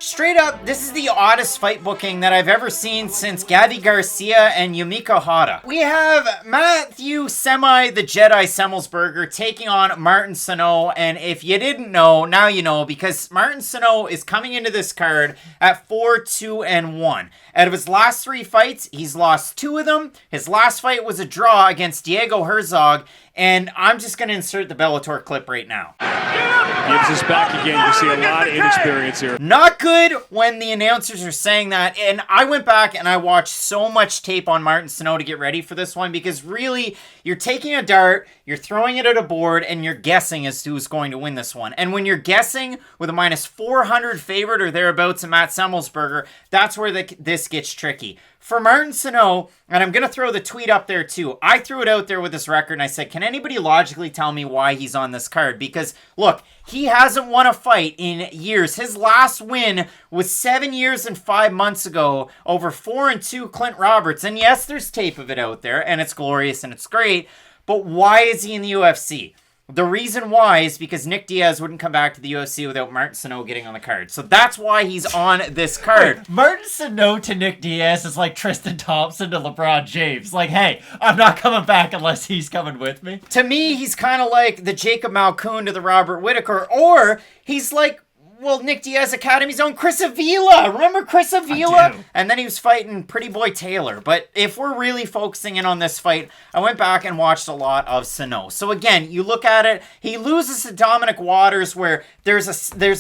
Straight up, this is the oddest fight booking that I've ever seen since Gavi Garcia and Yumiko Hara. We have Matthew the Jedi Semelsberger taking on Martin Sano, and if you didn't know, now you know, because Martin Sano is coming into this card at 4-2-1. Out of his last 3 fights, he's lost 2 of them. His last fight was a draw against Diego Herzog, and I'm just going to insert the Bellator clip right now. Gives us back again. You see a lot of inexperience here. Not good when the announcers are saying that. And I went back and I watched so much tape on Martin Sano to get ready for this one, because really, you're taking a dart, you're throwing it at a board, and you're guessing as to who's going to win this one. And when you're guessing with a minus 400 favorite or thereabouts in Matt Semelsberger, that's where this gets tricky. For Martin Sano, and I'm going to throw the tweet up there too, I threw it out there with this record and I said, can anybody logically tell me why he's on this card? Because, look, he hasn't won a fight in years. His last win was 7 years and 5 months ago over 4-2 Clint Roberts. And yes, there's tape of it out there, and it's glorious and it's great, but why is he in the UFC? The reason why is because Nick Diaz wouldn't come back to the UFC without Martin Sano getting on the card. So that's why he's on this card. Wait, Martin Sano to Nick Diaz is like Tristan Thompson to LeBron James. Like, hey, I'm not coming back unless he's coming with me. To me, he's kind of like the Jacob Malkoun to the Robert Whittaker, or he's like, well, Nick Diaz Academy's own Chris Avila. Remember Chris Avila? And then he was fighting Pretty Boy Taylor. But if we're really focusing in on this fight, I went back and watched a lot of Sano. So again, you look at it, he loses to Dominic Waters, where there's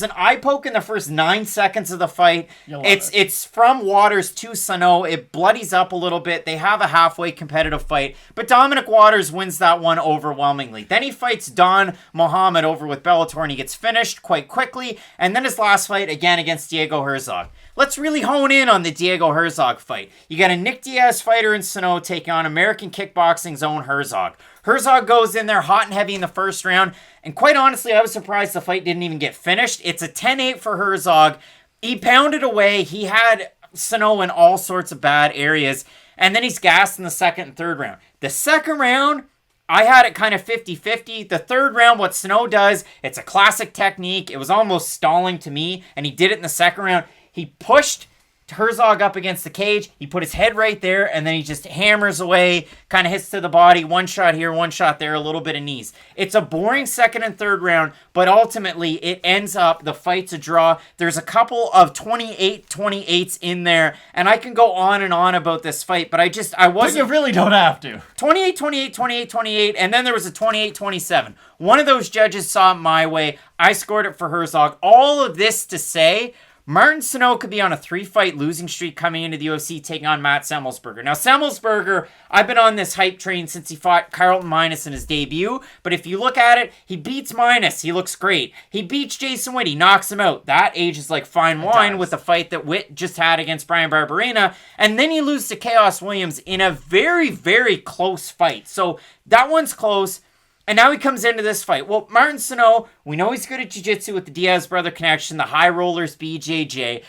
an eye poke in the first 9 seconds of the fight. It's from Waters to Sano. It bloodies up a little bit. They have a halfway competitive fight, but Dominic Waters wins that one overwhelmingly. Then he fights Don Muhammad over with Bellator, and he gets finished quite quickly. And then his last fight, again, against Diego Herzog. Let's really hone in on the Diego Herzog fight. You got a Nick Diaz fighter in Sano taking on American kickboxing's own Herzog. Herzog goes in there hot and heavy in the first round, and quite honestly, I was surprised the fight didn't even get finished. It's a 10-8 for Herzog. He pounded away. He had Sano in all sorts of bad areas, and then he's gassed in the second and third round. The second round, I had it kind of 50-50. The third round, what Sano does, it's a classic technique. It was almost stalling to me, and he did it in the second round. He pushed Herzog up against the cage. He put his head right there, and then he just hammers away, kind of hits to the body. One shot here, one shot there, a little bit of knees. It's a boring second and third round, but ultimately it ends up, the fight's a draw. There's a couple of 28-28s in there, and I can go on and on about this fight, but I wasn't... But you really don't have to. 28-28, 28-28, and then there was a 28-27. One of those judges saw it my way. I scored it for Herzog. All of this to say, Martin Sano could be on a 3-fight losing streak coming into the UFC taking on Matt Semelsberger. Now, Semelsberger, I've been on this hype train since he fought Carlton Minus in his debut, but if you look at it, he beats Minus. He looks great. He beats Jason Witt. He knocks him out. That ages like fine wine with the fight that Witt just had against Brian Barberena, and then he loses to Chaos Williams in a very, very close fight. So that one's close. And now he comes into this fight. Well, Martin Sano, we know he's good at jiu-jitsu with the Diaz brother connection, the high rollers, BJJ.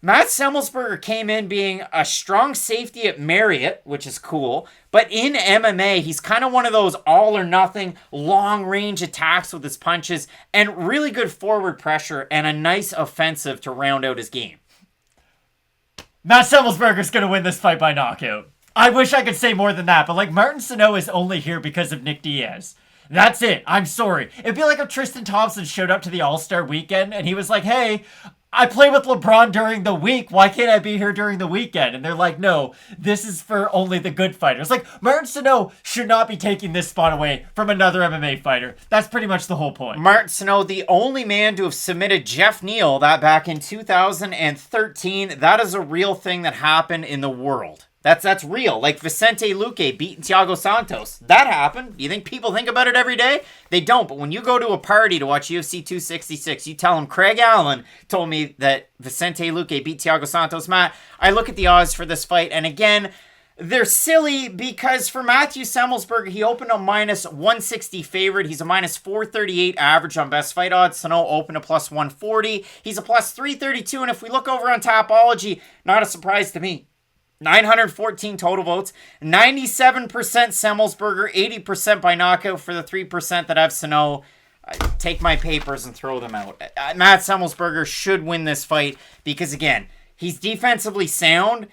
Matt Semelsberger came in being a strong safety at Marriott, which is cool. But in MMA, he's kind of one of those all-or-nothing, long-range attacks with his punches, and really good forward pressure and a nice offensive to round out his game. Matt Semelsberger's going to win this fight by knockout. I wish I could say more than that, but like, Martin Sano is only here because of Nick Diaz. That's it. I'm sorry. It'd be like if Tristan Thompson showed up to the All-Star weekend and he was like, hey, I play with LeBron during the week. Why can't I be here during the weekend? And they're like, no, this is for only the good fighters. Like, Martin Sano should not be taking this spot away from another MMA fighter. That's pretty much the whole point. Martin Sano, the only man to have submitted Jeff Neal that back in 2013. That is a real thing that happened in the world. That's real. Like Vicente Luque beating Thiago Santos. That happened. You think people think about it every day? They don't. But when you go to a party to watch UFC 266, you tell them Craig Allen told me that Vicente Luque beat Thiago Santos. Matt, I look at the odds for this fight, and again, they're silly because for Matthew Semelsberger, he opened a minus 160 favorite. He's a minus 438 average on best fight odds. Sano opened a plus 140. He's a plus 332. And if we look over on Tapology, not a surprise to me, 914 total votes, 97% Semelsberger, 80% by knockout for the 3% that have Sano. take my papers and throw them out. Matt Semelsberger should win this fight because, again, he's defensively sound.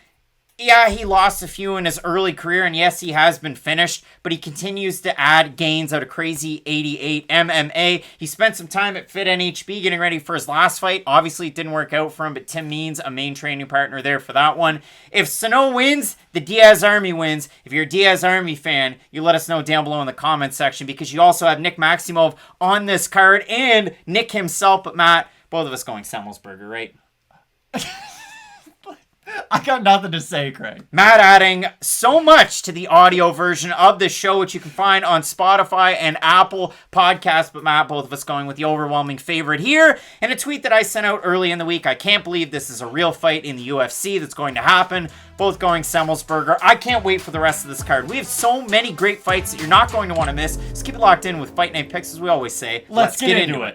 Yeah, he lost a few in his early career, and yes, he has been finished, but he continues to add gains out of crazy 88 MMA. He spent some time at Fit NHB getting ready for his last fight. Obviously, it didn't work out for him, but Tim Means, a main training partner there for that one. If Sano wins, the Diaz Army wins. If you're a Diaz Army fan, you let us know down below in the comments section, because you also have Nick Maximov on this card, and Nick himself, but Matt, both of us going Semelsberger, right? I got nothing to say, Craig. Matt adding so much to the audio version of this show, which you can find on Spotify and Apple Podcasts. But Matt, both of us going with the overwhelming favorite here. And a tweet that I sent out early in the week. I can't believe this is a real fight in the UFC that's going to happen. Both going Semelsberger. I can't wait for the rest of this card. We have so many great fights that you're not going to want to miss. Just keep it locked in with Fight Night Picks, as we always say. Let's get into it.